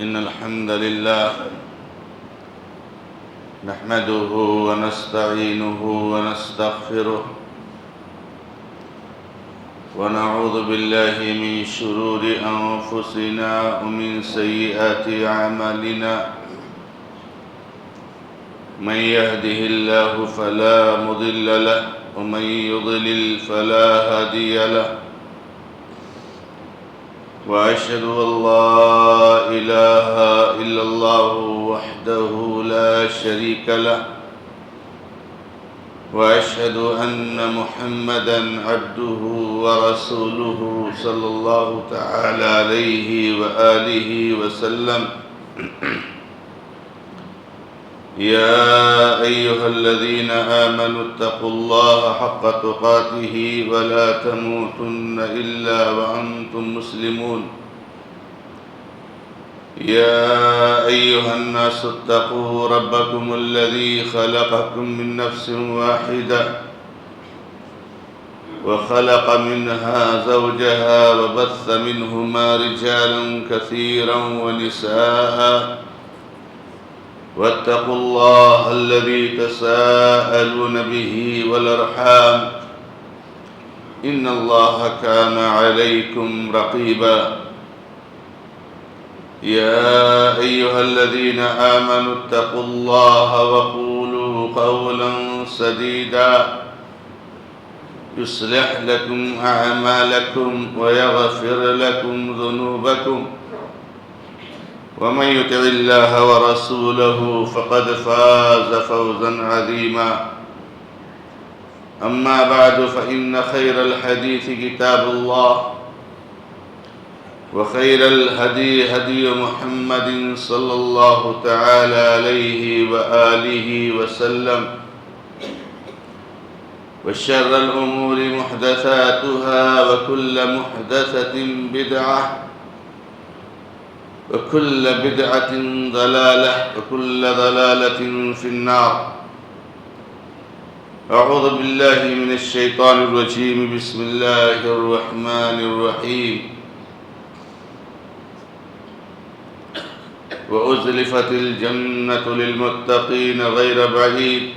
إن الحمد لله نحمده ونستعينه ونستغفره ونعوذ بالله من شرور أنفسنا ومن سيئات أعمالنا من يهده الله فلا مضل له ومن يضلل فلا هادي له وأشهد أن لا إله إلا الله وحده لا شريك له وأشهد أن محمدًا عبده ورسوله صلى الله تعالى عليه وآله وسلم يا أيها الذين آمنوا اتقوا الله حق تقاته ولا تموتن إلا وأنتم مسلمون يا أيها الناس اتقوا ربكم الذي خلقكم من نفس واحدة وخلق منها زوجها وبث منهما رجالا كثيرا ونساء واتقوا الله الذي تساءلون به والأرحام إن الله كان عليكم رقيبا يا أيها الذين آمنوا اتقوا الله وقولوا قولا سديدا يصلح لكم أعمالكم ويغفر لكم ذنوبكم ومن يطع الله ورسوله فقد فاز فوزا عظيما أما بعد فإن خير الحديث كتاب الله وخير الهدي هدي محمد صلى الله تعالى عليه وآله وسلم وشر الأمور محدثاتها وكل محدثة بدعة وكل بدعة ضلالة وكل ضلالة في النار أعوذ بالله من الشيطان الرجيم بسم الله الرحمن الرحيم وأزلفت الجنة للمتقين غير بعيد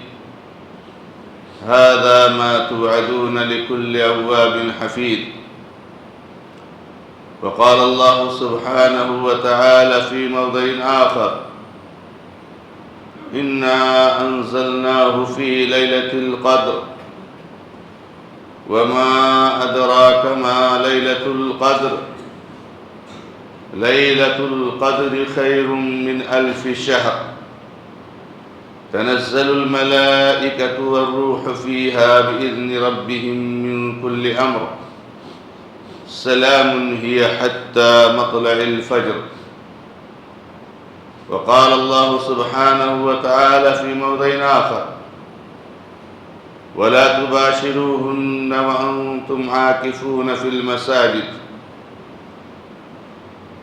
هذا ما توعدون لكل أواب حفيظ وقال الله سبحانه وتعالى في موضع آخر إنا أنزلناه في ليلة القدر وما أدراك ما ليلة القدر ليلة القدر خير من 1000 شهر تنزل الملائكة والروح فيها بإذن ربهم من كل أمر سلام هي حتى مطلع الفجر وقال الله سبحانه وتعالى في موضع آخر ولا تباشروهن وأنتم عاكفون في المساجد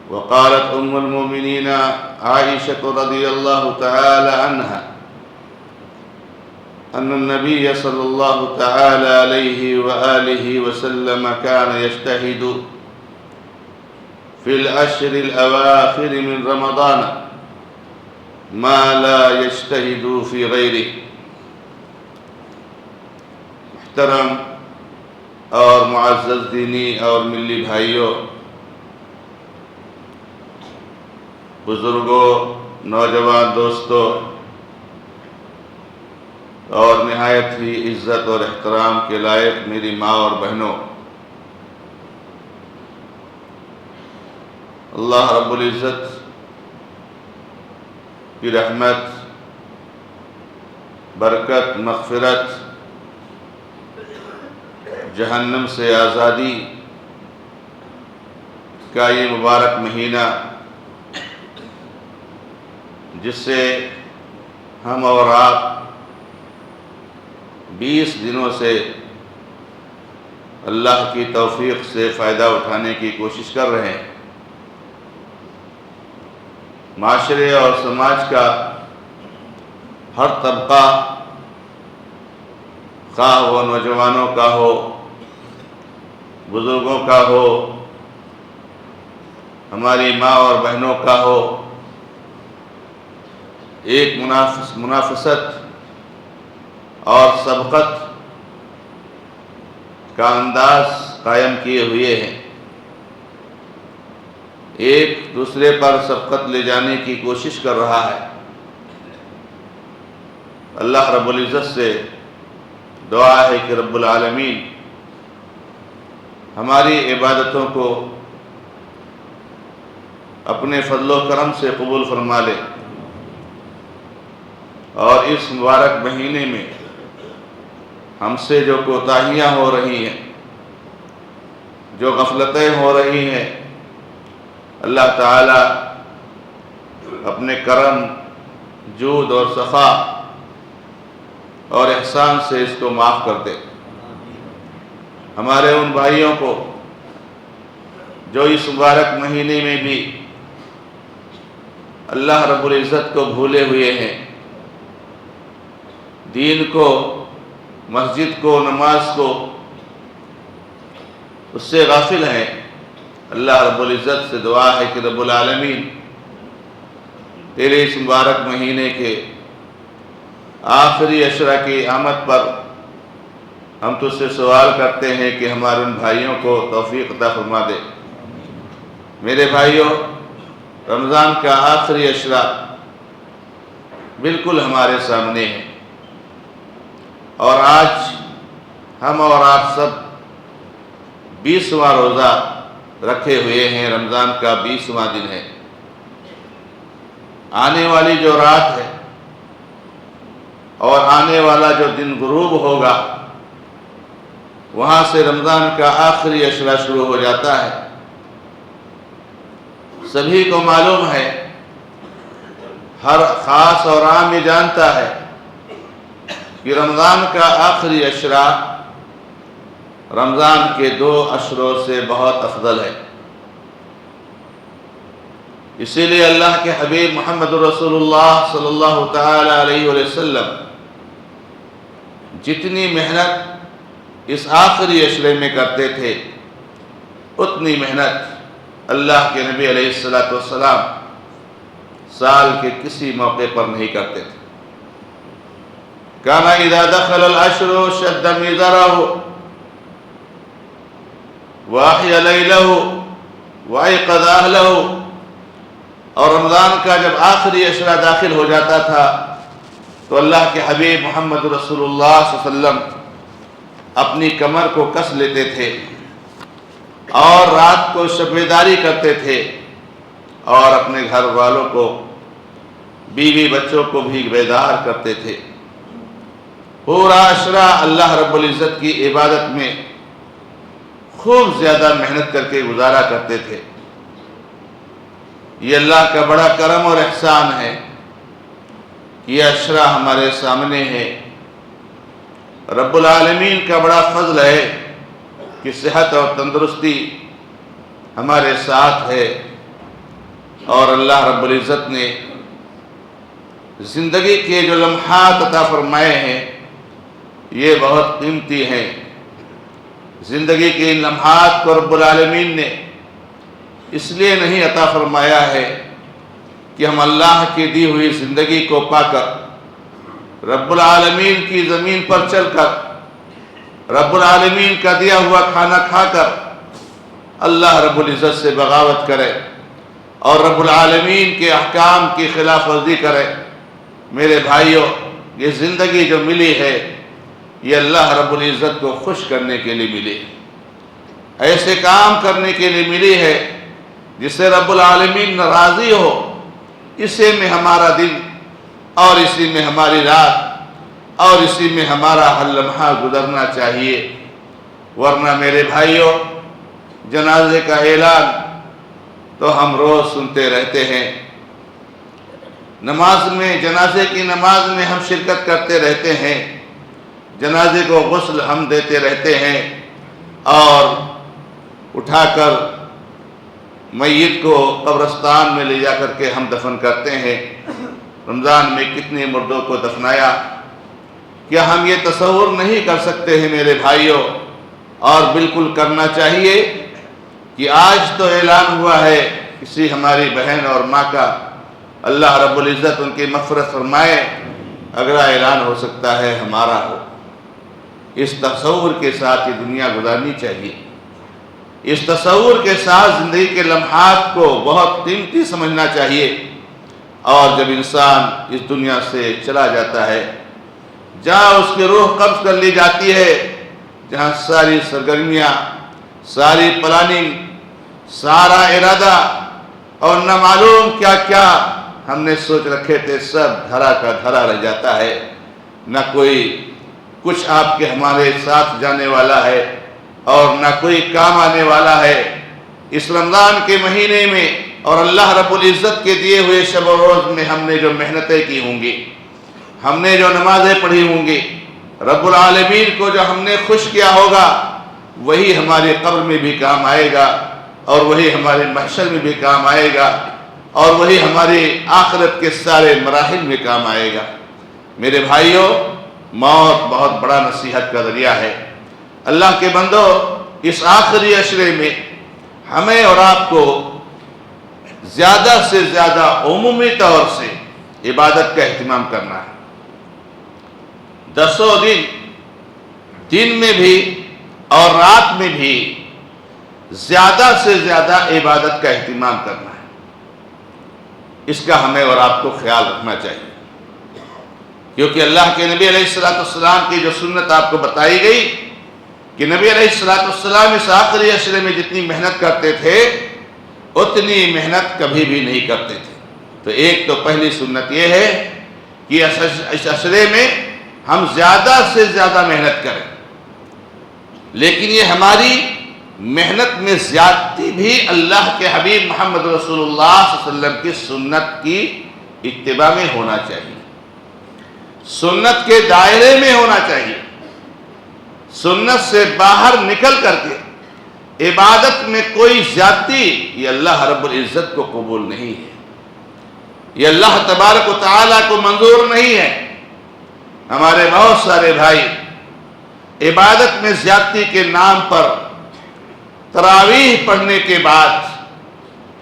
وقالت أم المؤمنين عائشة رضي الله تعالى عنها أن النبي صلى الله تعالى عليه وآله وسلم كان يجتهد في العشر الأواخر من رمضان ما لا يجتهد في غيره محترم اور معزز دینی اور ملی بھائیوں، بزرگوں، نوجوان دوستوں اور نہایت ہی عزت اور احترام کے لائق میری ماں اور بہنوں، اللہ رب العزت کی رحمت، برکت، مغفرت، جہنم سے آزادی کا یہ مبارک مہینہ جس سے ہم اور آپ 20 دنوں سے اللہ کی توفیق سے فائدہ اٹھانے کی کوشش کر رہے ہیں۔ معاشرے اور سماج کا ہر طبقہ، خواہ وہ نوجوانوں کا ہو، بزرگوں کا ہو، ہماری ماں اور بہنوں کا ہو، ایک منافست اور سبقت کا انداز قائم کیے ہوئے ہیں، ایک دوسرے پر سبقت لے جانے کی کوشش کر رہا ہے۔ اللہ رب العزت سے دعا ہے کہ رب العالمین ہماری عبادتوں کو اپنے فضل و کرم سے قبول فرما لے، اور اس مبارک مہینے میں ہم سے جو کوتاہیاں ہو رہی ہیں، جو غفلتیں ہو رہی ہیں، اللہ تعالی اپنے کرم، جود اور سخا اور احسان سے اس کو معاف کر دے۔ ہمارے ان بھائیوں کو جو اس مبارک مہینے میں بھی اللہ رب العزت کو بھولے ہوئے ہیں، دین کو، مسجد کو، نماز کو، اس سے غافل ہیں، اللہ رب العزت سے دعا ہے کہ رب العالمین تیرے اس مبارک مہینے کے آخری عشرہ کی آمد پر ہم تجھ سے سوال کرتے ہیں کہ ہمارے ان بھائیوں کو توفیق عطا فرما دے۔ میرے بھائیوں، رمضان کا آخری عشرہ بالکل ہمارے سامنے ہے، اور آج ہم اور آپ سب 20واں روزہ رکھے ہوئے ہیں، رمضان کا 20واں دن ہے۔ آنے والی جو رات ہے اور آنے والا جو دن غروب ہوگا، وہاں سے رمضان کا آخری عشرہ شروع ہو جاتا ہے۔ سبھی کو معلوم ہے، ہر خاص اور عام یہ جانتا ہے کہ رمضان کا آخری عشرہ رمضان کے 2 عشروں سے بہت افضل ہے۔ اسی لیے اللہ کے حبیب محمد رسول اللہ صلی اللہ تعالی علیہ وسلم جتنی محنت اس آخری عشرے میں کرتے تھے، اتنی محنت اللہ کے نبی علیہ السلام سال کے کسی موقع پر نہیں کرتے تھے۔ کان اذا دخل العشر شد مئزرہ واحیا لیلہ وایقظ اہلہ، اور رمضان کا جب آخری عشرہ داخل ہو جاتا تھا تو اللہ کے حبیب محمد رسول اللہ صلی اللہ علیہ وسلم اپنی کمر کو کس لیتے تھے اور رات کو شب بیداری کرتے تھے، اور اپنے گھر والوں کو، بیوی بچوں کو بھی بیدار کرتے تھے۔ پورا عشرہ اللہ رب العزت کی عبادت میں خوب زیادہ محنت کر کے گزارا کرتے تھے۔ یہ اللہ کا بڑا کرم اور احسان ہے، یہ عشرہ ہمارے سامنے ہے۔ رب العالمین کا بڑا فضل ہے کہ صحت اور تندرستی ہمارے ساتھ ہے، اور اللہ رب العزت نے زندگی کے جو لمحات عطا فرمائے ہیں یہ بہت قیمتی ہیں۔ زندگی کے ان لمحات کو رب العالمین نے اس لیے نہیں عطا فرمایا ہے کہ ہم اللہ کی دی ہوئی زندگی کو پا کر، رب العالمین کی زمین پر چل کر، رب العالمین کا دیا ہوا کھانا کھا کر اللہ رب العزت سے بغاوت کرے اور رب العالمین کے احکام کی خلاف ورزی کرے۔ میرے بھائیوں، یہ زندگی جو ملی ہے یہ اللہ رب العزت کو خوش کرنے کے لیے ملی ہے، ایسے کام کرنے کے لیے ملی ہے جس سے رب العالمین راضی ہو۔ اسی میں ہمارا دن اور اسی میں ہماری رات اور اسی میں ہمارا ہر لمحہ گزرنا چاہیے، ورنہ میرے بھائیوں جنازے کا اعلان تو ہم روز سنتے رہتے ہیں، نماز میں، جنازے کی نماز میں ہم شرکت کرتے رہتے ہیں، جنازے کو غسل ہم دیتے رہتے ہیں، اور اٹھا کر میت کو قبرستان میں لے جا کر کے ہم دفن کرتے ہیں۔ رمضان میں کتنے مردوں کو دفنایا، کیا ہم یہ تصور نہیں کر سکتے ہیں میرے بھائیوں؟ اور بالکل کرنا چاہیے کہ آج تو اعلان ہوا ہے کسی ہماری بہن اور ماں کا، اللہ رب العزت ان کی مغفرت فرمائے، اگلا اعلان ہو سکتا ہے ہمارا ہو۔ اس تصور کے ساتھ یہ دنیا گزارنی چاہیے، اس تصور کے ساتھ زندگی کے لمحات کو بہت قیمتی سمجھنا چاہیے۔ اور جب انسان اس دنیا سے چلا جاتا ہے، جہاں اس کی روح قبض کر لی جاتی ہے، جہاں ساری سرگرمیاں، ساری پلاننگ، سارا ارادہ اور نہ معلوم کیا کیا ہم نے سوچ رکھے تھے، سب دھرا کا دھرا رہ جاتا ہے۔ نہ کوئی کچھ آپ کے ہمارے ساتھ جانے والا ہے اور نہ کوئی کام آنے والا ہے۔ اس رمضان کے مہینے میں اور اللہ رب العزت کے دیے ہوئے شب و روز میں ہم نے جو محنتیں کی ہوں گی، ہم نے جو نمازیں پڑھی ہوں گی، رب العالمین کو جو ہم نے خوش کیا ہوگا، وہی ہماری قبر میں بھی کام آئے گا، اور وہی ہمارے محشر میں بھی کام آئے گا، اور وہی ہماری آخرت کے سارے مراحل میں کام آئے گا۔ میرے بھائیوں، موت بہت بڑا نصیحت کا ذریعہ ہے۔ اللہ کے بندو، اس آخری عشرے میں ہمیں اور آپ کو زیادہ سے زیادہ عمومی طور سے عبادت کا اہتمام کرنا ہے۔ 10 دن میں بھی اور رات میں بھی زیادہ سے زیادہ عبادت کا اہتمام کرنا ہے۔ اس کا ہمیں اور آپ کو خیال رکھنا چاہیے، کیونکہ اللہ کے نبی علیہ السلام کی جو سنت آپ کو بتائی گئی کہ نبی علیہ السلام اس آخری عشرے میں جتنی محنت کرتے تھے اتنی محنت کبھی بھی نہیں کرتے تھے۔ تو ایک تو پہلی سنت یہ ہے کہ اس عشرے میں ہم زیادہ سے زیادہ محنت کریں، لیکن یہ ہماری محنت میں زیادتی بھی اللہ کے حبیب محمد رسول اللہ صلی اللہ علیہ وسلم کی سنت کی اتباع میں ہونا چاہیے، سنت کے دائرے میں ہونا چاہیے۔ سنت سے باہر نکل کر کے عبادت میں کوئی زیادتی، یہ اللہ رب العزت کو قبول نہیں ہے، یہ اللہ تبارک و تعالیٰ کو منظور نہیں ہے۔ ہمارے بہت سارے بھائی عبادت میں زیادتی کے نام پر تراویح پڑھنے کے بعد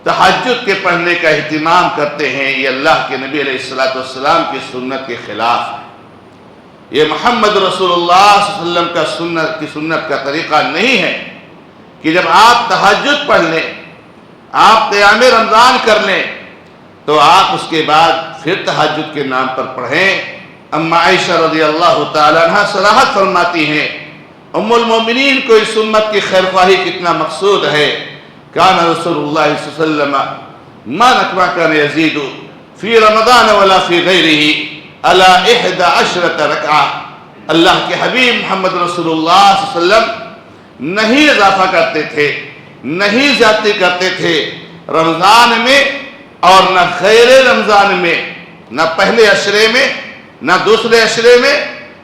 تہجد کے پڑھنے کا اہتمام کرتے ہیں، یہ اللہ کے نبی علیہ السلام کی سنت کے خلاف ہے۔ یہ محمد رسول اللہ صلی اللہ علیہ وسلم کی سنت کا طریقہ نہیں ہے کہ جب آپ تہجد پڑھ لیں، آپ قیام رمضان کر لیں، تو آپ اس کے بعد پھر تہجد کے نام پر پڑھیں۔ اما عائشہ رضی اللہ تعالیٰ عنہ صراحت فرماتی ہیں، ام المومنین کو اس سنت کی خیر خواہی کتنا مقصود ہے۔ کان رسول اللہ صلی اللہ علیہ وسلم ما نکما کان یزید فی رمضان ولا فی غیرہ علی 11 رکعہ۔ اللہ کے حبیب محمد رسول اللہ صلی اللہ علیہ وسلم نہیں اضافہ کرتے تھے، نہیں زیادتی کرتے تھے رمضان میں اور نہ غیر رمضان میں، نہ پہلے عشرے میں، نہ دوسرے عشرے میں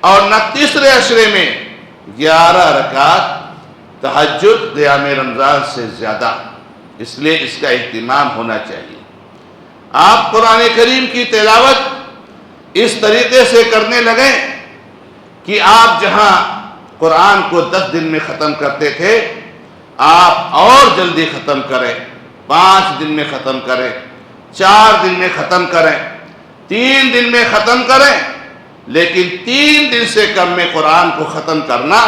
اور نہ تیسرے عشرے میں 11 رکعت تہجد قیام رمضان سے زیادہ۔ اس لیے اس کا اہتمام ہونا چاہیے۔ آپ قرآن کریم کی تلاوت اس طریقے سے کرنے لگیں کہ آپ جہاں قرآن کو 10 دن میں ختم کرتے تھے، آپ اور جلدی ختم کریں، 5 دن میں ختم کریں، 4 دن میں ختم کریں، 3 دن میں ختم کریں۔ لیکن 3 دن سے کم میں قرآن کو ختم کرنا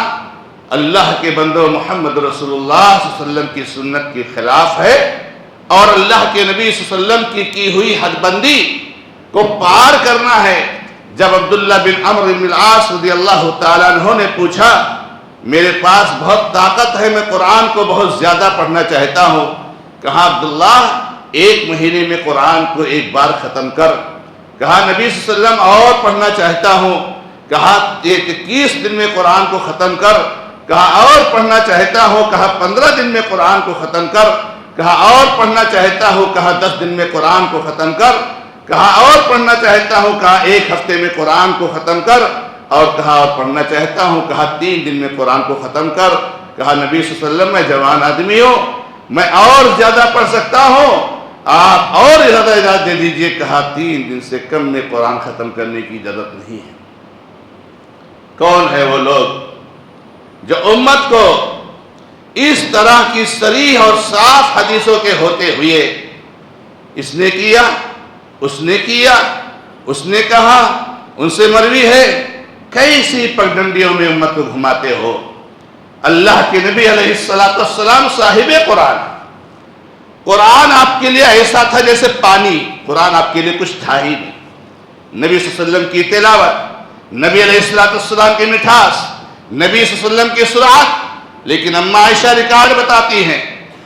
اللہ کے بندوں محمد رسول اللہ صلی اللہ علیہ وسلم کی سنت کے خلاف ہے، اور اللہ کے نبی صلی اللہ علیہ وسلم کی ہوئی حد بندی کو پار کرنا ہے۔ جب عبداللہ بن عمرو بن العاص رضی اللہ تعالیٰ عنہ نے پوچھا، میرے پاس بہت طاقت ہے، میں قرآن کو بہت زیادہ پڑھنا چاہتا ہوں، کہا عبداللہ 1 مہینے میں قرآن کو 1 بار ختم کر۔ کہا نبی صلی اللہ علیہ وسلم اور پڑھنا چاہتا ہوں، کہا 21 دن میں قرآن کو ختم کر۔ کہا اور پڑھنا چاہتا ہوں، کہا 15 دن میں قرآن کو ختم کر۔ کہا اور پڑھنا چاہتا ہوں، کہا 10 دن میں قرآن کو ختم کر۔ کہا اور پڑھنا چاہتا ہوں، کہا 1 ہفتے میں قرآن کو ختم کر۔ اور کہا اور پڑھنا چاہتا ہوں، کہا 3 دن میں قرآن کو ختم کر۔ کہا نبی صلی اللہ علیہ وسلم میں جوان آدمی ہوں، میں اور زیادہ پڑھ سکتا ہوں، آپ اور زیادہ اجازت دے دیجئے۔ کہا 3 دن سے کم میں قرآن ختم کرنے کی اجازت نہیں ہے۔ کون ہے وہ لوگ جو امت کو اس طرح کی صریح اور صاف حدیثوں کے ہوتے ہوئے اس نے کیا اس نے کیا، اس نے کہا، ان سے مروی ہے، کیسی پگڈنڈیوں میں امت کو گھماتے ہو؟ اللہ کے نبی علیہ السلام صاحب قرآن، قرآن آپ کے لیے ایسا تھا جیسے پانی، قرآن آپ کے لیے کچھ تھا ہی نہیں۔ نبی صلی اللہ علیہ وسلم کی تلاوت، نبی علیہ السلام کی مٹھاس، نبی صلی اللہ علیہ وسلم کی سرعت، لیکن اما عائشہ ریکارڈ بتاتی ہیں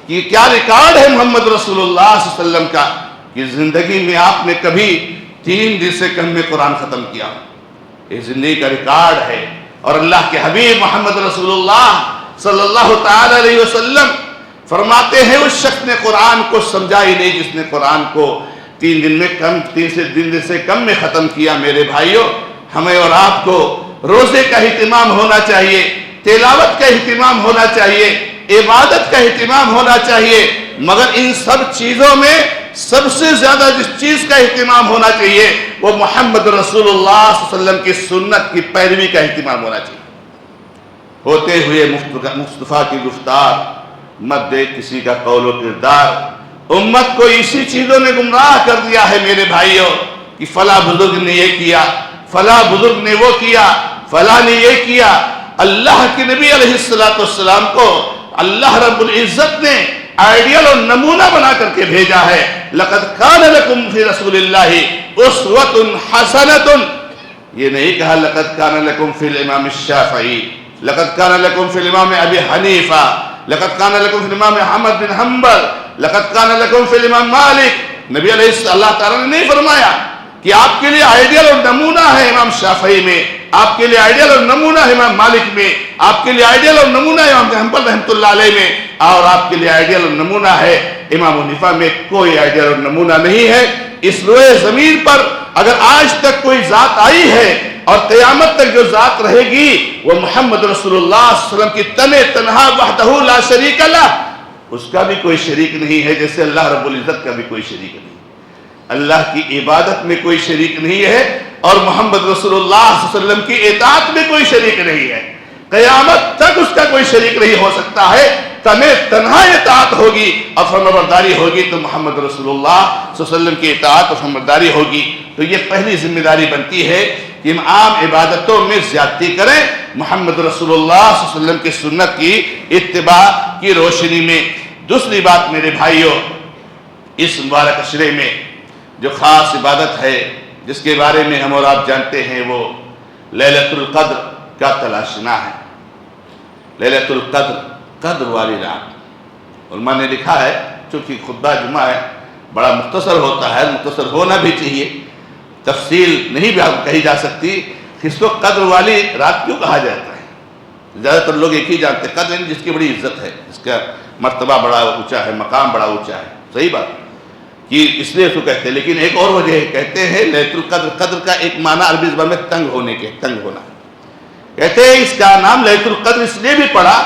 کہ کیا ریکارڈ ہے محمد رسول اللہ صلی اللہ علیہ وسلم کا کہ زندگی میں آپ نے کبھی 3 دن سے کم میں قرآن ختم کیا؟ یہ زندگی کا ریکارڈ ہے۔ اور اللہ کے حبیب محمد رسول اللہ صلی اللہ تعالی علیہ وسلم فرماتے ہیں اس شخص نے قرآن کو سمجھا ہی نہیں جس نے قرآن کو 3 دن سے کم میں ختم کیا۔ میرے بھائیوں، ہمیں اور آپ کو روزے کا اہتمام ہونا چاہیے، تلاوت کا اہتمام ہونا چاہیے، عبادت کا اہتمام ہونا چاہیے، مگر ان سب چیزوں میں سب سے زیادہ جس چیز کا اہتمام ہونا چاہیے وہ محمد رسول اللہ صلی اللہ علیہ وسلم کی سنت کی پیروی کا اہتمام ہونا چاہیے۔ ہوتے ہوئے مصطفیٰ کی گفتار مت دیکھ کسی کا قول و کردار۔ امت کو اسی چیزوں نے گمراہ کر دیا ہے میرے بھائیوں کہ فلاں بزرگ نے یہ کیا، فلاں بزرگ نے وہ کیا، فلاں نے یہ کیا۔ اللہ کے نبی علیہ السلام کو اللہ رب العزت نے آئیڈیل اور نمونہ بنا کر کے بھیجا ہے۔ لَقَدْ كَانَ لَكُمْ فِي رَسُولِ اللَّهِ أُسْوَةٌ حَسَنَةٌ، یہ نہیں کہا لَقَدْ كَانَ لَكُمْ فِي الْإِمَامِ الشَّافِعِي، لَقَدْ كَانَ لَكُمْ فِي الْإِمَامِ أَبِي حَنِيفَةَ، لَقَدْ كَانَ لَكُمْ فِي الْإِمَامِ أحمد بن حنبل، لَقَدْ كَانَ لَكُمْ فِي الْإِمَامِ مالک۔ نبی علیہ اللہ تعالیٰ نے نہیں فرمایا کہ آپ کے لیے آئیڈیل اور نمونہ ہے امام شافعی میں، آپ کے لیے آئیڈیل اور نمونہ ہے امام مالک میں، آپ کے لیے آئیڈیل اور نمونہ ہے امام حنبل رحمۃ اللہ علیہ میں، اور آپ کے لیے آئیڈیل اور نمونہ ہے امام حنیفہ میں۔ کوئی آئیڈیل اور نمونہ نہیں ہے۔ اس روئے زمین پر اگر آج تک کوئی ذات آئی ہے اور قیامت تک جو ذات رہے گی وہ محمد رسول اللہ صلی اللہ علیہ وسلم کی تنہ تنہا وحدہ لا شریک لہ، اس کا بھی کوئی شریک نہیں ہے، جیسے اللہ رب العزت کا بھی کوئی شریک نہیں، اللہ کی عبادت میں کوئی شریک نہیں ہے، اور محمد رسول اللہ صلی اللہ علیہ وسلم کی اطاعت میں کوئی شریک نہیں ہے۔ قیامت تک اس کا کوئی شریک نہیں ہو سکتا ہے۔ تنہا اطاعت ہوگی اور فرمانبرداری ہوگی تو محمد رسول اللہ صلی اللہ علیہ وسلم کی اطاعت اور فرمانبرداری ہوگی۔ تو یہ پہلی ذمہ داری بنتی ہے کہ ہم عام عبادتوں میں زیادتی کریں، محمد رسول اللہ صلی اللہ علیہ وسلم کی سنت کی اتباع کی روشنی میں۔ دوسری بات میرے بھائیوں، اس مبارک عشرے میں جو خاص عبادت ہے جس کے بارے میں ہم اور آپ جانتے ہیں وہ لیلۃ القدر کا تلاشنا ہے۔ لیلۃ القدر، قدر والی رات۔ علماء نے لکھا ہے، چونکہ خطبہ جمعہ ہے بڑا مختصر ہوتا ہے، مختصر ہونا بھی چاہیے، تفصیل نہیں بھی کہی جا سکتی کہ اس کو قدر والی رات کیوں کہا جاتا ہے۔ زیادہ تر لوگ ایک ہی جانتے ہیں، قدر جس کی بڑی عزت ہے، جس کا مرتبہ بڑا اونچا ہے، مقام بڑا اونچا ہے، صحیح بات کہ اس لیے اس کو کہتے ہیں۔ لیکن ایک اور وجہ کہتے ہیں لیلۃ القدر، قدر کا ایک معنی عربی زبان میں تنگ ہونے کے، تنگ ہونا۔ کہتے ہیں اس کا نام لیلۃ القدر اس لیے بھی پڑا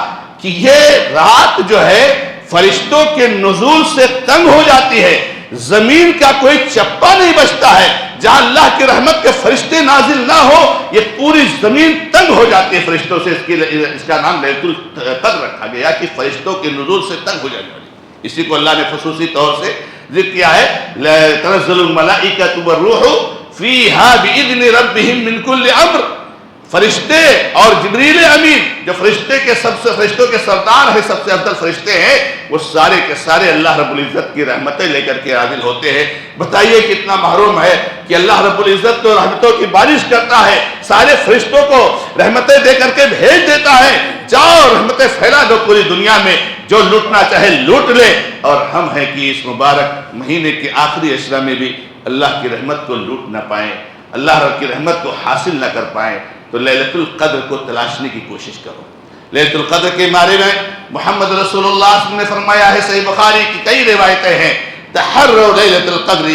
کہ یہ رات جو ہے فرشتوں کے نزول سے تنگ ہو جاتی ہے، زمین کا کوئی چپا نہیں بچتا ہے، جہاں اللہ کی رحمت کے فرشتے نازل نہ ہو یہ پوری زمین تنگ ہو جاتی ہے فرشتوں سے۔ اس کا نام لیلۃ القدر رکھا گیا کہ فرشتوں کے نزول سے تنگ ہو جانے والی۔ اسی کو اللہ نے خصوصی طور سے ذکر کیا ہے، تنزل الملائکۃ والروح فیہا بإذن ربہم من کل امر۔ فرشتے اور جبریل امین جو فرشتوں کے سردار ہیں، سب سے افضل فرشتے ہیں، وہ سارے کے سارے اللہ رب العزت کی رحمتیں لے کر کے نازل ہوتے ہیں۔ بتائیے کتنا محروم ہے کہ اللہ رب العزت تو رحمتوں کی بارش کرتا ہے، سارے فرشتوں کو رحمتیں دے کر کے بھیج دیتا ہے، جاؤ رحمتیں پھیلا دو پوری دنیا میں، جو لوٹنا چاہے لوٹ لے۔ اور ہم ہیں کہ اس مبارک مہینے کے آخری عشرہ میں بھی اللہ کی رحمت کو لوٹ نہ پائیں، اللہ رب کی رحمت کو حاصل نہ کر پائیں، تو لیلۃ القدر کو تلاشنے کی کوشش کرو۔ لیلۃ القدر کے بارے میں محمد رسول اللہ صلی اللہ علیہ وسلم نے فرمایا ہے، صحیح بخاری کی کئی روایتیں ہیں، تحروا لیلۃ القدر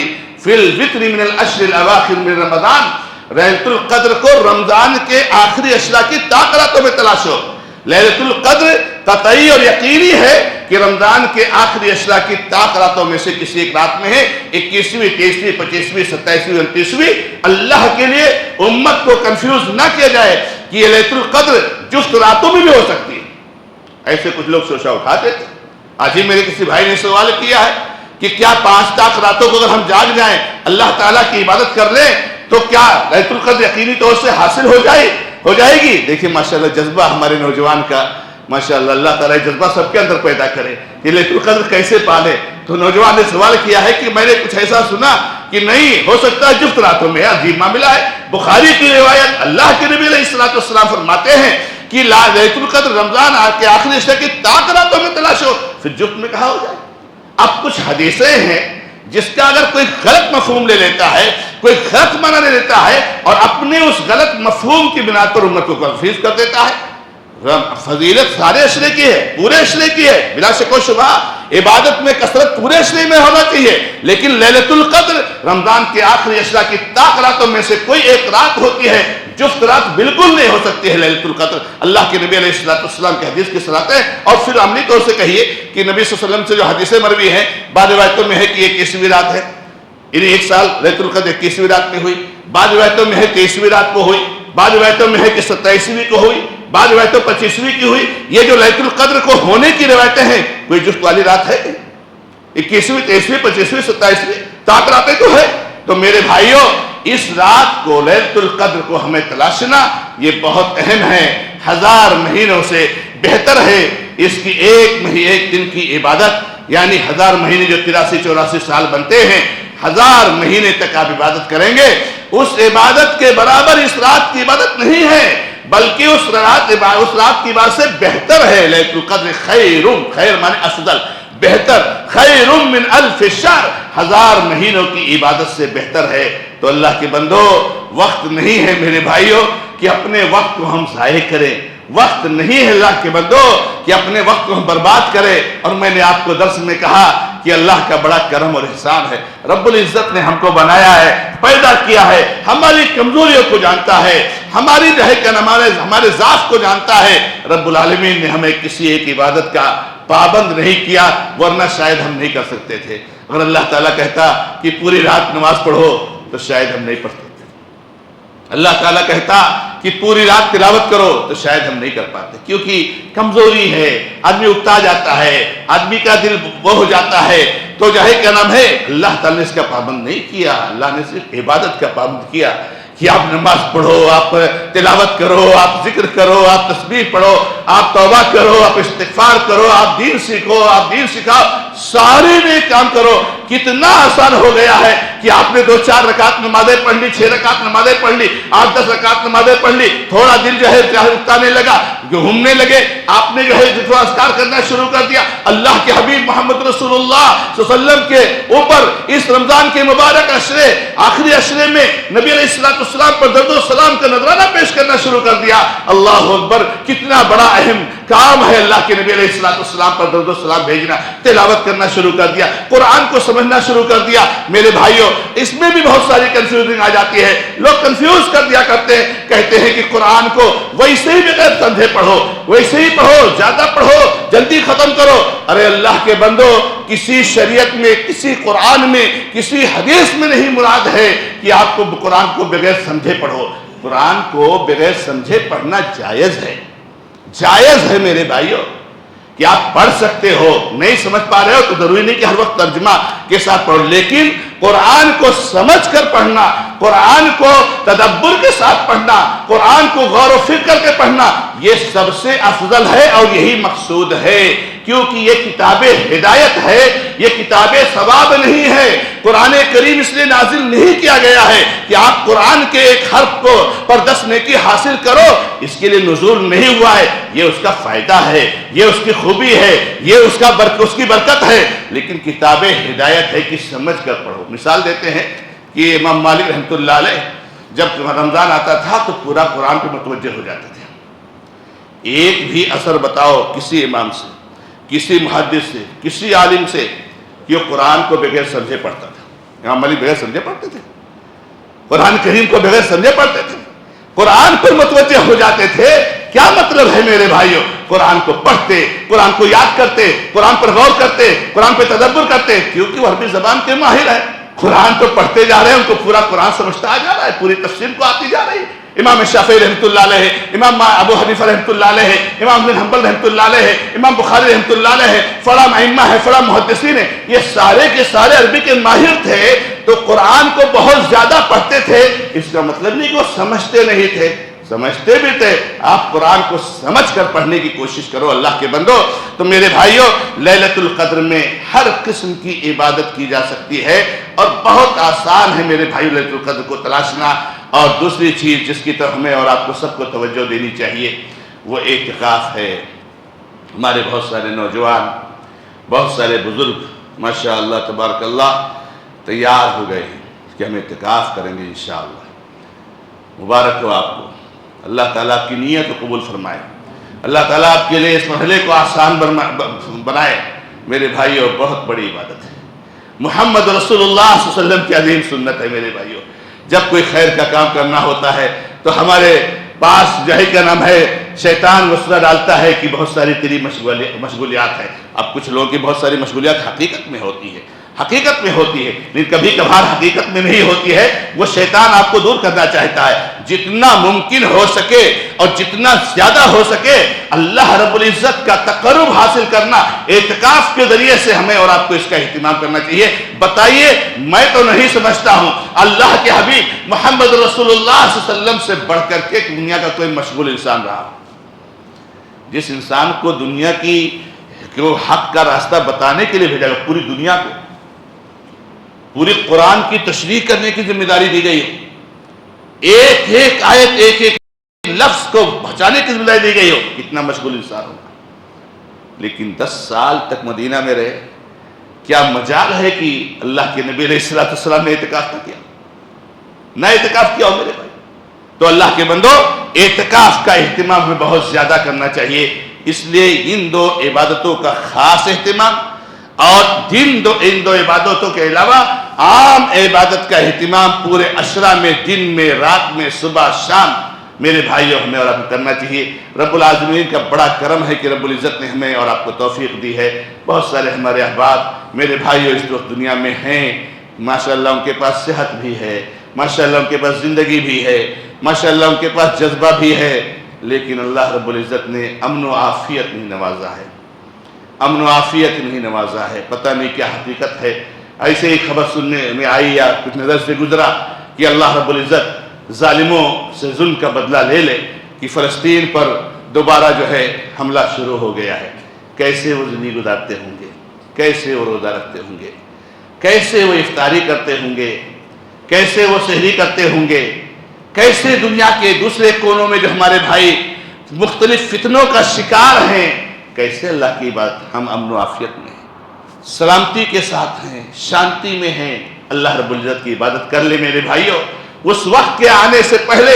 فی الوتر من العشر الاواخر من رمضان۔ لیلۃ القدر کو رمضان کے آخری عشرہ کی راتوں میں تلاشو۔ لیلۃ القدر قطعی اور یقینی ہے کہ رمضان کے آخری عشرہ کی راتوں میں سے کسی ایک رات میں ہے، 21ویں، 23ویں، 25ویں، 27ویں، 29ویں۔ اللہ کے لیے امت کو کنفیوز نہ کیا جائے کہ یہ لیلۃ القدر جفت راتوں میں بھی ہو سکتی ہے۔ ایسے کچھ لوگ شوشہ اٹھاتے تھے۔ آج ہی میرے کسی بھائی نے سوال کیا ہے کہ کیا 5 تاک راتوں کو اگر ہم جاگ جائیں، اللہ تعالیٰ کی عبادت کر لیں، تو کیا لیلۃ القدر یقینی طور سے حاصل ہو جائے گی؟ دیکھیں ماشاءاللہ جذبہ ہمارے نوجوان کا، ماشاءاللہ اللہ تعالیٰ جذبہ سب کے اندر پیدا کرے کہ لیلۃ القدر کیسے پالے۔ تو نوجوان نے سوال کیا ہے کہ میں نے کچھ ایسا سنا کہ نہیں ہو سکتا جفت راتوں میں، عجیب معاملہ ہے۔ بخاری کی روایت، اللہ کے نبی علیہ السلام فرماتے ہیں کہ لیلۃ القدر رمضان کے آخری عشرے کی تاک راتوں میں تلاش ہو، پھر جفت میں کہا ہو جائے۔ اب کچھ حدیثیں ہیں جس کا اگر کوئی غلط مفہوم لے لیتا ہے، کوئی غلط معنی لے لیتا ہے اور اپنے اس غلط مفہوم کی بنا پر امت کو کنفیوز کر دیتا ہے۔ فضیلت سارے عشرے کی ہے، پورے عشرے کی ہے، بلا شک و شبہ عبادت میں کثرت پورے عشرے میں ہونا چاہیے، لیکن لیلۃ القدر رمضان کے آخری عشرہ کی تاک راتوں میں سے کوئی ایک رات ہوتی ہے، جفت رات بالکل نہیں ہو سکتی ہے لیلۃ القدر۔ اللہ کے نبی علیہ السلام کی حدیث کی صلاح ہے، اور پھر عملی طور سے کہیے کہ نبی صلی اللہ علیہ وسلم سے جو حدیثیں مروی ہیں، بعض روایتوں میں ہے کہ 21ویں رات ہے، یعنی ایک سال لیلۃ القدر 21ویں رات میں ہوئی، بعض روایتوں میں ہے 23ویں رات کو ہوئی، بعض روایتوں میں ہے کہ 27ویں کو ہوئی، بعض روایتوں 25ویں کی ہوئی۔ یہ جو لیلۃ القدر کو ہونے کی روایتیں ہیں، کوئی جفت والی رات ہے 21ویں 23ویں 25ویں 27ویں تاک راتیں تو ہے۔ تو میرے بھائیوں، اس رات کو لیلۃ القدر کو ہمیں تلاشنا یہ بہت اہم ہے، 1000 مہینوں سے بہتر ہے اس کی ایک دن کی عبادت، یعنی 1000 مہینے جو 83-84 سال بنتے ہیں، 1000 مہینے تک آپ عبادت کریں گے، اس عبادت کے برابر اس رات کی عبادت نہیں ہے، بلکہ اس رات کی عبادت سے بہتر ہے۔ لیلۃ القدر خیر مانے افضل، بہتر، خیر من 1000 شہر، 1000 مہینوں کی عبادت سے بہتر ہے۔ تو اللہ کے بندو، وقت نہیں ہے میرے بھائیوں کہ اپنے وقت کو ہم ضائع کریں، وقت نہیں ہے اللہ کے بندو کہ اپنے وقت کو ہم برباد کریں۔ اور میں نے آپ کو درس میں کہا کہ اللہ کا بڑا کرم اور احسان ہے، رب العزت نے ہم کو بنایا ہے، پیدا کیا ہے، ہماری کمزوریوں کو جانتا ہے، ہماری ہمارے ضعف کو جانتا ہے۔ رب العالمین نے ہمیں کسی ایک عبادت کا پابند نہیں کیا، ورنہ شاید ہم نہیں کر سکتے تھے۔ اگر اللہ تعالیٰ کہتا کہ پوری رات نماز پڑھو تو شاید ہم نہیں پڑھتے تھے، اللہ تعالیٰ کہتا کہ پوری رات تلاوت کرو تو شاید ہم نہیں کر پاتے، کیونکہ کمزوری ہے، آدمی اکتا جاتا ہے، آدمی کا دل وہ ہو جاتا ہے۔ تو جو ہے کیا نام ہے، اللہ تعالیٰ نے اس کا پابند نہیں کیا، اللہ نے صرف عبادت کا پابند کیا کہ آپ نماز پڑھو، آپ تلاوت کرو، آپ ذکر کرو، آپ تسبیح پڑھو، آپ توبہ کرو، آپ استغفار کرو، آپ دین سیکھو، آپ دین سکھاؤ، سارے نیک کام کرو۔ کتنا آسان ہو گیا ہے کہ آپ نے 2-4 رکعت نمازیں پڑھ لی، 6 رکعت نمازیں پڑھ لی، 8-10 رکعت نمازیں پڑھ لی، تھوڑا دل جو ہے اکتانے لگا، گھومنے لگے، آپ نے جو ہے ذکر و اذکار کرنا شروع کر دیا۔ اللہ کے حبیب محمد رسول اللہ صلی اللہ علیہ وسلم کے اوپر اس رمضان کے مبارک عشرے، آخری عشرے میں نبی علیہ السلام پر درود و سلام کا نذرانہ پیش کرنا شروع کر دیا۔ اللہ اکبر، کتنا بڑا اہم کام ہے اللہ کے نبی علیہ السلام پر درود و سلام بھیجنا، تلاوت کرنا شروع کر دیا، قرآن کو سمجھنا شروع کر دیا۔ میرے بھائیوں، اس میں بھی بہت ساری کنفیوزنگ آ جاتی ہے، لوگ کنفیوز کر دیا کرتے ہیں، کہتے ہیں کہ قرآن کو ویسے ہی بغیر سمجھے پڑھو، ویسے ہی پڑھو، زیادہ پڑھو، جلدی ختم کرو۔ ارے اللہ کے بندو، کسی شریعت میں، کسی قرآن میں، کسی حدیث میں نہیں مراد ہے کہ آپ کو قرآن کو بغیر سمجھے پڑھو۔ قرآن کو بغیر سمجھے پڑھنا جائز ہے، جائز ہے میرے بھائیوں، کہ آپ پڑھ سکتے ہو، نہیں سمجھ پا رہے ہو تو ضروری نہیں کہ ہر وقت ترجمہ کے ساتھ پڑھو، لیکن قرآن کو سمجھ کر پڑھنا، قرآن کو تدبر کے ساتھ پڑھنا، قرآن کو غور و فکر کر کے پڑھنا، یہ سب سے افضل ہے اور یہی مقصود ہے، کیونکہ یہ کتاب ہدایت ہے، یہ کتاب ثواب نہیں ہے۔ قرآن کریم اس لیے نازل نہیں کیا گیا ہے کہ آپ قرآن کے ایک حرف کو پر 10 نیکی حاصل کرو، اس کے لیے نزول نہیں ہوا ہے، یہ اس کا فائدہ ہے، یہ اس کی خوبی ہے، یہ اس کی برکت ہے، لیکن کتاب ہدایت ہے کہ سمجھ کر پڑھو۔ مثال دیتے ہیں کہ امام مالک رحمۃ اللہ علیہ جب رمضان آتا تھا تو پورا قرآن پہ متوجہ ہو جاتے تھے۔ ایک بھی اثر بتاؤ کسی امام سے، کسی محدث سے، کسی عالم سے کہ وہ قرآن کو بغیر سمجھے پڑھتا تھا؟ امام مالک بغیر سمجھے پڑھتے تھے، قرآن کریم کو بغیر سمجھے پڑھتے تھے، قرآن پر متوجہ ہو جاتے تھے۔ کیا مطلب ہے میرے بھائیوں؟ قرآن کو پڑھتے، قرآن کو یاد کرتے، قرآن پر غور کرتے، قرآن پہ تدبر کرتے، کیونکہ وہ عربی زبان کے ماہر ہیں۔ قرآن تو پڑھتے جا رہے ہیں، ان کو پورا قرآن سمجھتا آ جا رہا ہے، پوری تفسیر کو آتی جا رہی ہے، امام شافعی رحمۃ اللہ علیہ، امام ابو حنیفہ رحمۃ اللہ علیہ، امام بن حنبل رحمۃ اللہ علیہ، امام بخاری رحمۃ اللہ علیہ، فلاں ائمہ ہے، فلاں محدثین ہیں، یہ سارے کے سارے عربی کے ماہر تھے، تو قرآن کو بہت زیادہ پڑھتے تھے، اس کا مطلب نہیں کہ وہ سمجھتے نہیں تھے، سمجھتے بھی تھے۔ آپ قرآن کو سمجھ کر پڑھنے کی کوشش کرو اللہ کے بندو۔ تو میرے بھائیوں، لیلۃ القدر میں ہر قسم کی عبادت کی جا سکتی ہے، اور بہت آسان ہے میرے بھائیوں لیلۃ القدر کو تلاشنا۔ اور دوسری چیز جس کی طرف ہمیں اور آپ کو سب کو توجہ دینی چاہیے، وہ اعتکاف ہے۔ ہمارے بہت سارے نوجوان، بہت سارے بزرگ ماشاء اللہ تبارک اللہ تیار ہو گئے ہیں کہ ہم اعتکاف کریں گے انشاءاللہ۔ مبارک ہو آپ کو، اللہ تعالیٰ آپ کی نیت کو قبول فرمائے، اللہ تعالیٰ آپ کے لیے اس مرحلے کو آسان بنائے۔ میرے بھائیوں، بہت بڑی عبادت ہے، محمد رسول اللہ صلی اللہ علیہ وسلم کی عظیم سنت ہے۔ میرے بھائیوں، جب کوئی خیر کا کام کرنا ہوتا ہے تو ہمارے پاس جہی کا نام ہے، شیطان وسوسہ ڈالتا ہے کہ بہت ساری تیری مشغولیات ہیں۔ اب کچھ لوگوں کی بہت ساری مشغولیات حقیقت میں ہوتی ہے، حقیقت میں ہوتی ہے، لیکن کبھی کبھار حقیقت میں نہیں ہوتی ہے، وہ شیطان آپ کو دور کرنا چاہتا ہے۔ جتنا ممکن ہو سکے اور جتنا زیادہ ہو سکے اللہ رب العزت کا تقرب حاصل کرنا، اعتکاف کے ذریعے سے ہمیں اور آپ کو اس کا اہتمام کرنا چاہیے۔ بتائیے، میں تو نہیں سمجھتا ہوں اللہ کے حبیب محمد رسول اللہ صلی اللہ علیہ وسلم سے بڑھ کر کے دنیا کا کوئی مشغول انسان رہا۔ جس انسان کو دنیا کی حق کا راستہ بتانے کے لیے بھیجا گیا، پوری دنیا کو پوری قرآن کی تشریح کرنے کی ذمہ داری دی گئی ہو، ایک ایک آیت، ایک ایک لفظ کو پہنچانے کی ذمہ داری دی گئی ہو، کتنا مشغول انسان ہوگا۔ لیکن 10 سال تک مدینہ میں رہے، کیا مجال ہے کہ اللہ کے نبی علیہ السلام نے اعتکاف نہ کیا، نہ اعتکاف کیا ہو میرے بھائی؟ تو اللہ کے بندو، اعتکاف کا اہتمام ہمیں بہت زیادہ کرنا چاہیے۔ اس لیے ان دو عبادتوں کا خاص اہتمام، اور ان دو عبادتوں کے علاوہ عام عبادت کا اہتمام پورے عشرہ میں، دن میں، رات میں، صبح شام، میرے بھائیوں ہمیں اور آپ کو کرنا چاہیے۔ رب العالمین کا بڑا کرم ہے کہ رب العزت نے ہمیں اور آپ کو توفیق دی ہے۔ بہت سارے ہمارے احباب میرے بھائیوں اس وقت دنیا میں ہیں، ماشاءاللہ ان کے پاس صحت بھی ہے، ماشاءاللہ ان کے پاس زندگی بھی ہے، ماشاءاللہ ان کے پاس جذبہ بھی ہے، لیکن اللہ رب العزت نے امن و عافیت نہیں نوازا ہے، امن و عافیت نہیں نوازا ہے۔ پتہ نہیں کیا حقیقت ہے، ایسے ہی خبر سننے میں آئی یا کچھ نظر سے گزرا کہ اللہ رب العزت ظالموں سے ظلم کا بدلہ لے لے کہ فلسطین پر دوبارہ جو ہے حملہ شروع ہو گیا ہے۔ کیسے وہ زندگی گزارتے ہوں گے، کیسے وہ روزہ رکھتے ہوں گے، کیسے وہ افطاری کرتے ہوں گے، کیسے وہ سحری کرتے ہوں گے، کیسے دنیا کے دوسرے کونوں میں جو ہمارے بھائی مختلف فتنوں کا شکار ہیں، کیسے اللہ کی بات ہم امن و عافیت میں سلامتی کے ساتھ ہیں، شانتی میں ہیں۔ اللہ رب العزت کی عبادت کر لے میرے بھائیوں، اس وقت کے آنے سے پہلے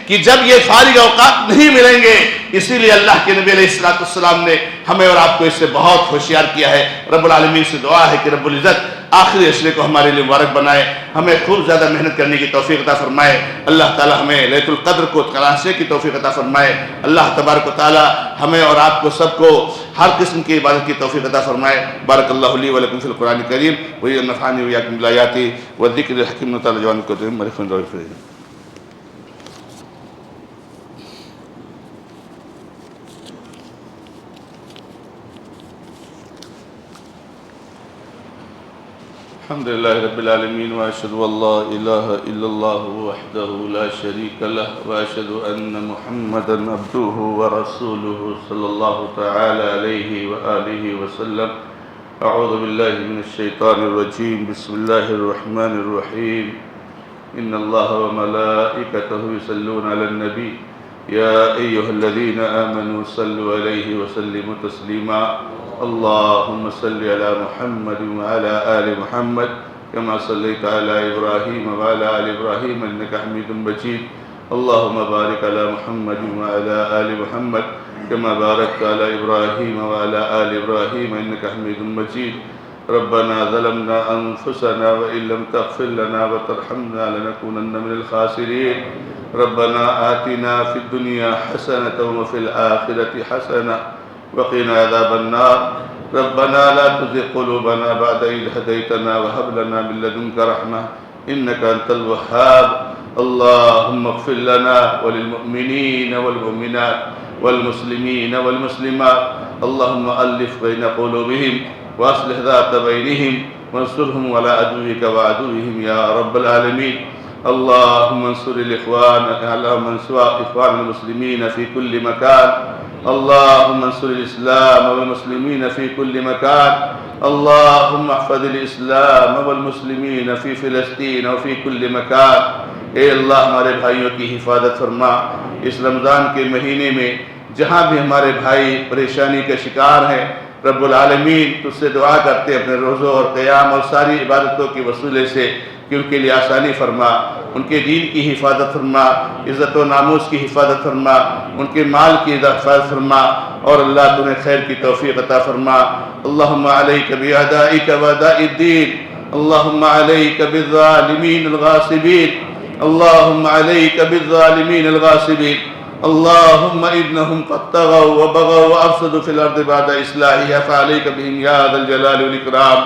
کہ جب یہ فارغ اوقات نہیں ملیں گے۔ اسی لیے اللہ کے نبی علیہ السلام نے ہمیں اور آپ کو اس سے بہت ہوشیار کیا ہے۔ رب العالمین سے دعا ہے کہ رب العزت آخری عشرے کو ہمارے لیے مبارک بنائے، ہمیں خوب زیادہ محنت کرنے کی توفیق عطا فرمائے۔ اللہ تعالی ہمیں لیلۃ القدر کو تلاشنے کی توفیق عطا فرمائے۔ اللہ تبارک و تعالی ہمیں اور آپ کو سب کو ہر قسم کی عبادت کی توفیق عطا فرمائے۔ بارک اللہ لی و لکم فی القرآن الکریم ونفعنی وإیاکم بالآیات والذکر الحکیم وتعالی جوان کو الحمد للہ رب العالمین واشہد ان لا الہ الا اللہ وحدہ لا شریک لہ واشہد ان محمدا عبدہ ورسولہ صلی اللہ تعالی علیہ وآلہ وسلم۔ اعوذ باللہ من الشیطان الرجیم، بسم اللہ الرحمن الرحیم۔ ان اللہ وملائکتہ یصلون علی النبی یا ایہا الذین آمنوا صلوا علیہ وسلموا تسلیما۔ اللهم صل على محمد وعلى آل محمد كما صليت على إبراهيم وعلى آل إبراهيم إنك حميد مجيد۔ اللهم بارك على محمد وعلى آل محمد كما باركت على إبراهيم وعلى آل إبراهيم إنك حميد مجيد۔ ربنا ظلمنا أنفسنا وإن لم تغفر لنا وترحمنا لنكونن من الخاسرين۔ ربنا آتنا في الدنيا حسنة وفي الآخرة حسنة وقنا عذاب النار۔ ربنا لا تزغ قلوبنا بعد إذ هديتنا وهب لنا من لدنك رحمة إنك أنت الوهاب۔ اللهم اغفر لنا وللمؤمنين والمؤمنات والمسلمين والمسلمات. اللهم ألف بين قلوبهم وأصلح ذات بينهم وانصرهم على عدوك وعدوهم يا رب العالمين. اللهم انصر الإخوان، اللهم انصر إخوان المسلمين في كل مكان. اللهم انصر الإسلام والمسلمين في كل مكان. اللهم احفظ الإسلام والمسلمين في فلسطین وفي كل مكان. اے اللہ ہمارے بھائیوں کی حفاظت فرما. اس رمضان کے مہینے میں جہاں بھی ہمارے بھائی پریشانی کا شکار ہیں، رب العالمین تجھ سے دعا کرتے ہیں اپنے روزوں اور قیام اور ساری عبادتوں کے وسیلے سے کہ ان کے لیے آسانی فرما، ان کے دین کی حفاظت فرما، عزت و ناموس کی حفاظت فرما، ان کے مال کی حفاظت فرما، اور اللہ تمہیں خیر کی توفیق عطا فرما. اللہم علیک بأعدائک وأعداء الدین، اللہم علیک بالظالمین الغاصبین، اللہم علیک بالظالمین الغاصبین. اللہم انہم قد طغوا وبغوا وافسدوا فی الارض بعد اصلاحها فعلیک بہم یا ذا الجلال والاکرام.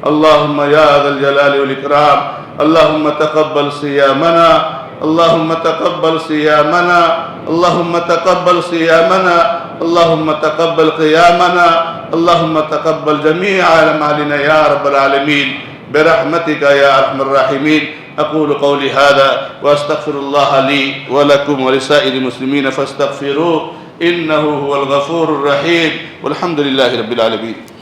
اللہم یا ذا الجلال والاکرام. اللہم تقبل صیامنا، اللہم تقبل صیامنا، اللہم تقبل صیامنا، اللہم تقبل قیامنا، اللہم تقبل جمیع اعمالنا یا رب العالمین برحمتک یا ارحم الراحمین. اقول قولی هذا واستغفر الله لي ولكم ولسائر المسلمين فاستغفروه انه هو الغفور الرحيم والحمد لله رب العالمين.